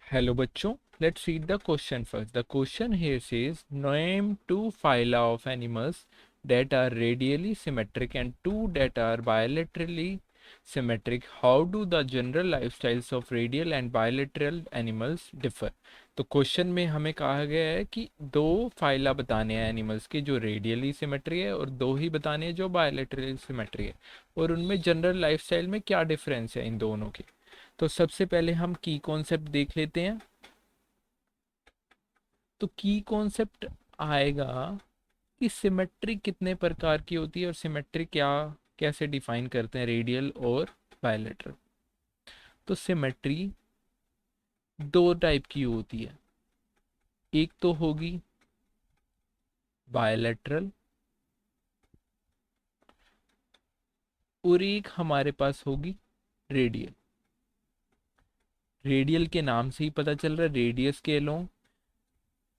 Hello bachcho, let's read the question first. The question here says name two phyla of animals that are radially symmetric and two that are bilaterally symmetric. How do the general lifestyles of radial and bilateral animals differ? तो question में हमें कहा गया है कि दो phyla बताने हैं एनिमल्स के जो रेडियली सिमेट्री है और दो ही बताने हैं जो बायोलेटरली सिमेट्री है और उनमें जनरल लाइफस्टाइल में क्या डिफरेंस है इन दोनों के। तो सबसे पहले हम की कॉन्सेप्ट देख लेते हैं। तो की कॉन्सेप्ट आएगा कि सिमेट्री कितने प्रकार की होती है और सिमेट्री क्या कैसे डिफाइन करते हैं रेडियल और बायलेटरल। तो सिमेट्री दो टाइप की होती है, एक तो होगी बायलेटरल और एक हमारे पास होगी रेडियल। रेडियल के नाम से ही पता चल रहा है रेडियस के अलोंग,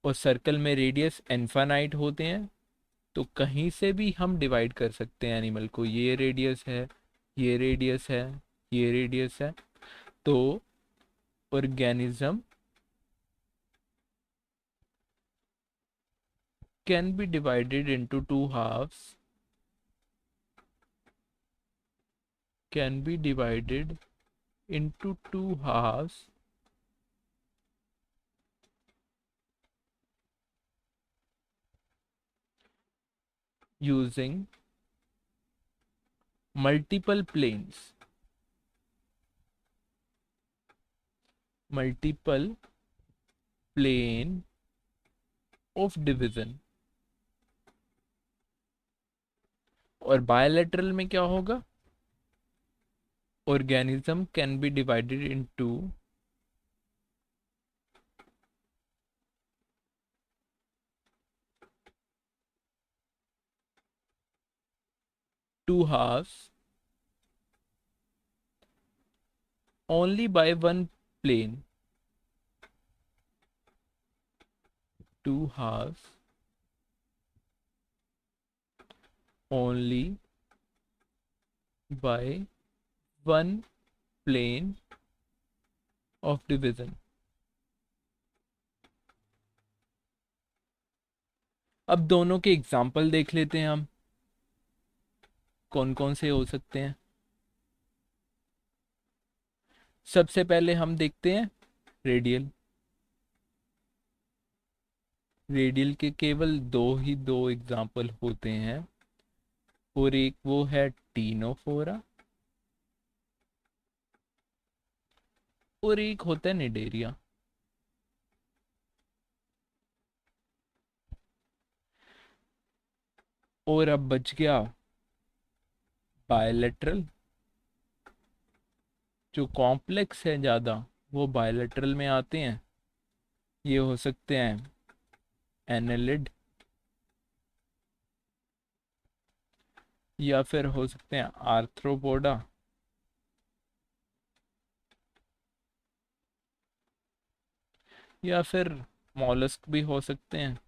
और सर्कल में रेडियस इनफाइनाइट होते हैं, तो कहीं से भी हम डिवाइड कर सकते हैं एनिमल को। ये रेडियस है, ये रेडियस है, ये रेडियस है। तो organism can be divided into two halves, can be divided into two halves using multiple planes, multiple plane of division। और बायलैटरल में क्या होगा, organism can be divided into two halves only by one plane, two halves only by one plane of division। अब दोनों के example देख लेते हैं हम, कौन कौन से हो सकते हैं। सबसे पहले हम देखते हैं रेडियल। रेडियल के केवल दो एग्जाम्पल होते हैं, और एक वो है टीनोफोरा और एक होता है निडेरिया। और अब बच गया बायलैटरल, जो कॉम्प्लेक्स है ज़्यादा वो बायलैटरल में आते हैं। ये हो सकते हैं एनालिड, या फिर हो सकते हैं आर्थ्रोपोडा, या फिर मॉलस्क भी हो सकते हैं,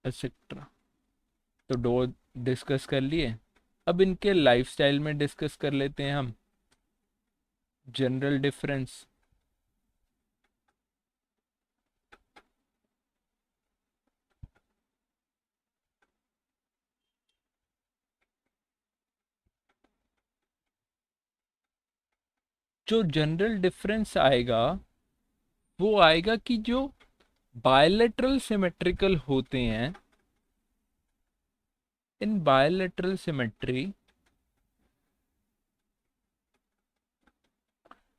एक्सेट्रा। तो दो डिस्कस कर लिए। अब इनके लाइफस्टाइल में डिस्कस कर लेते हैं हम जनरल डिफरेंस। जो जनरल डिफरेंस आएगा वो आएगा कि जो बायलैटरल सिमेट्रिकल होते हैं, इन bilateral symmetry,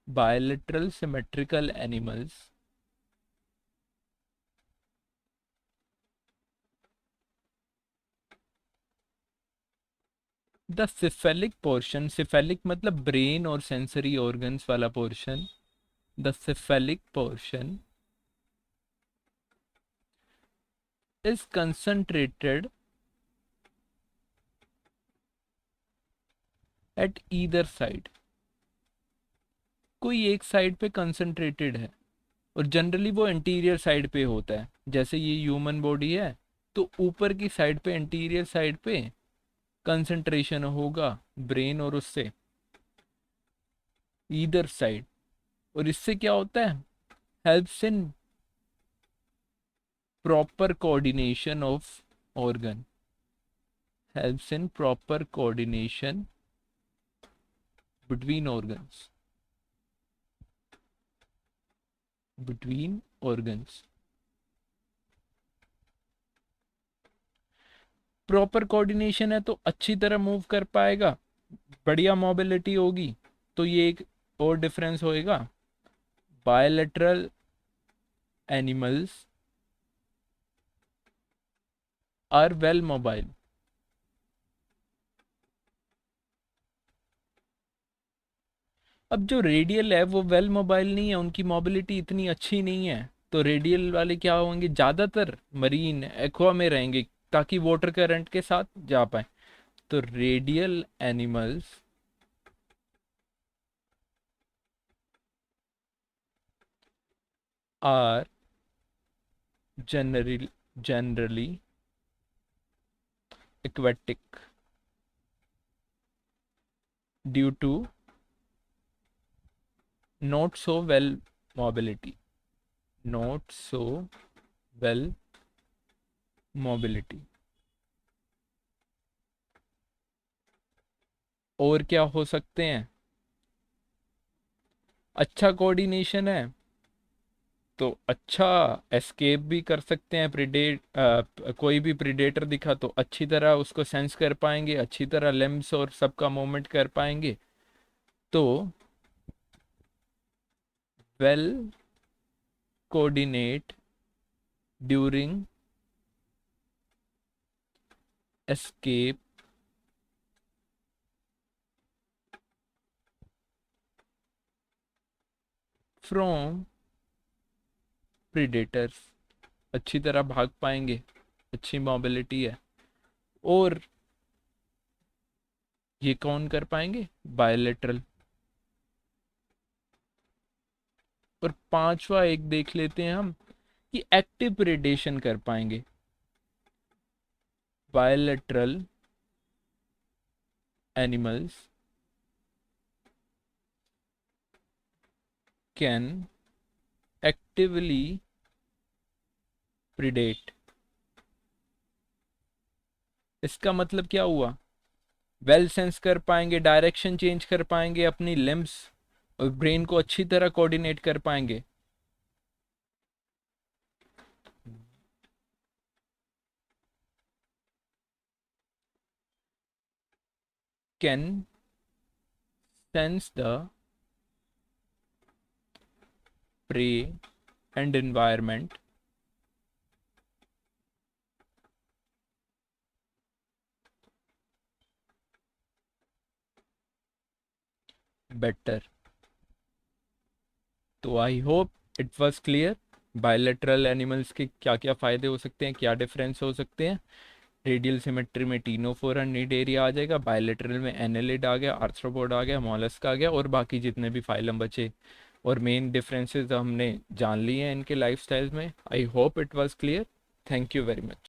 bilateral symmetrical animals the cephalic portion, cephalic मतलब ब्रेन और सेंसरी ऑर्गन्स वाला portion, the cephalic portion is concentrated at either side. कोई एक साइड पे कंसंट्रेटेड है, और जनरली वो इंटीरियर साइड पे होता है। जैसे ये ह्यूमन बॉडी है, तो ऊपर की साइड पे इंटीरियर साइड पे कंसंट्रेशन होगा ब्रेन और उससे। Either side. और इससे क्या होता है, helps in proper coordination of organ, helps in proper coordination between organs, between organs। Proper coordination है तो अच्छी तरह मूव कर पाएगा, बढ़िया मोबिलिटी होगी। तो ये एक और डिफरेंस होएगा, bilateral animals are well mobile. अब जो रेडियल है वो वेल मोबाइल नहीं है, उनकी मोबिलिटी इतनी अच्छी नहीं है। तो रेडियल वाले क्या होंगे, ज़्यादातर मरीन एक्वा में रहेंगे ताकि वाटर करंट के साथ जा पाए। तो radial animals are generally aquatic due to not so well mobility, not so well mobility। और क्या हो सकते हैं, अच्छा कोऑर्डिनेशन है तो अच्छा एस्केप भी कर सकते हैं, कोई भी प्रीडेटर दिखा तो अच्छी तरह उसको सेंस कर पाएंगे, अच्छी तरह लिम्स और सबका मूवमेंट कर पाएंगे। तो well coordinate during escape from predators, अच्छी तरह भाग पाएंगे, अच्छी मोबिलिटी है। और ये कौन कर पाएंगे, बायलेटरल। और पांचवा एक देख लेते हैं हम कि एक्टिव प्रेडेशन कर पाएंगे। Bilateral animals can actively predate. इसका मतलब क्या हुआ, वेल सेंस कर पाएंगे, डायरेक्शन चेंज कर पाएंगे अपनी लिम्स और ब्रेन को अच्छी तरह कोऑर्डिनेट कर पाएंगे। Can sense the prey and environment better। तो I hope it was clear, bilateral animals के क्या क्या फ़ायदे हो सकते हैं, क्या डिफरेंस हो सकते हैं। रेडियल सिमेट्री में टीनोफोरानिड एरिया आ जाएगा, बायलैटरल में एनालिड आ गया, आर्थ्रोपोड आ गया, मॉलस्क आ गया और बाकी जितने भी फाइलम बचे। और मेन डिफरेंसेस हमने जान लिए हैं इनके लाइफस्टाइल्स में। I hope it was clear. Thank you very much.